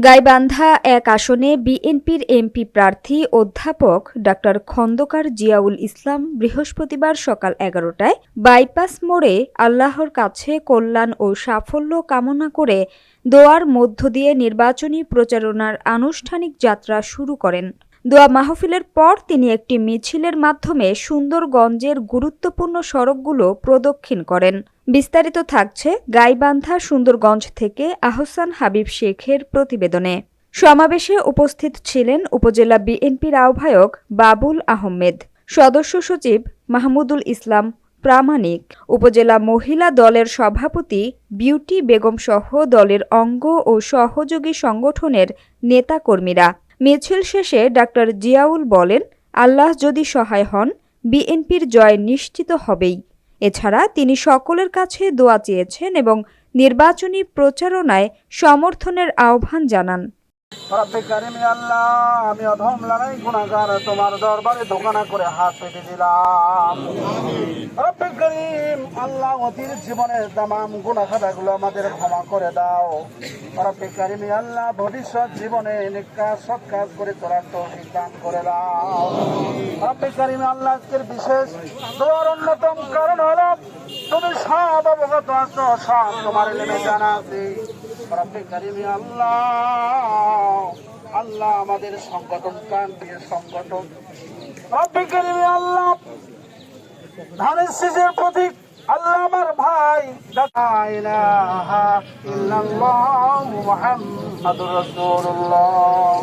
গাইবান্ধা এক আসনে বিএনপির এমপি প্রার্থী অধ্যাপক ডা. খন্দকার জিয়াউল ইসলাম বৃহস্পতিবার সকাল ১১টায় বাইপাস মোড়ে আল্লাহর কাছে কল্যাণ ও সাফল্য কামনা করে দোয়ার মধ্য দিয়ে নির্বাচনী প্রচারণার আনুষ্ঠানিক যাত্রা শুরু করেন। দোয়া মাহফিলের পর তিনি একটি মিছিলের মাধ্যমে সুন্দরগঞ্জের গুরুত্বপূর্ণ সড়কগুলো প্রদক্ষিণ করেন। বিস্তারিত থাকছে গাইবান্ধা সুন্দরগঞ্জ থেকে আহসান হাবিব শেখের প্রতিবেদনে। সমাবেশে উপস্থিত ছিলেন উপজেলা বিএনপির আহ্বায়ক বাবুল আহমেদ, সদস্য সচিব মাহমুদুল ইসলাম প্রামাণিক, উপজেলা মহিলা দলের সভাপতি বিউটি বেগম সহ দলের অঙ্গ ও সহযোগী সংগঠনের নেতাকর্মীরা। মিছিল শেষে ডা. জিয়াউল বলেন, আল্লাহ যদি সহায় হন, বিএনপির জয় নিশ্চিত হবেই। এছাড়া তিনি সকলের কাছে দোয়া চেয়েছেন এবং নির্বাচনী প্রচারণায় সমর্থনের আহ্বান জানান। রব্বে কারিম আল্লাহ, আমি অধম লড়াই গুনাহগার তোমার দরবারে দোকানা করে হাত পেতে দিলাম। রব্বে কারিম আল্লাহ, অতীত জীবনের তামাম গুনাহ খাতাগুলো আমাদের ক্ষমা করে দাও। রব্বে কারিম আল্লাহ, ভবিষ্যৎ জীবনে নেক কাজ সৎ কাজ করে তোলার তৌফিক দান করে দাও। রব্বে কারিম আল্লাহ, আজকের বিশেষ দোয়ার অন্যতম কারণ হলো তুমি সব অবগত আছো, সব তোমার ইলমে জানা আছে। রব্বে কারিম আল্লাহ, আল্লাহ আমাদের সংগঠন প্রান্তীয় সংগঠন রব্বে কারিম আল্লাহ, ধানের শীষের প্রতীক আল্লাহ আমার ভাই লা ইলাহা ইল্লাল্লাহু মুহাম্মাদুর রাসূলুল্লাহ।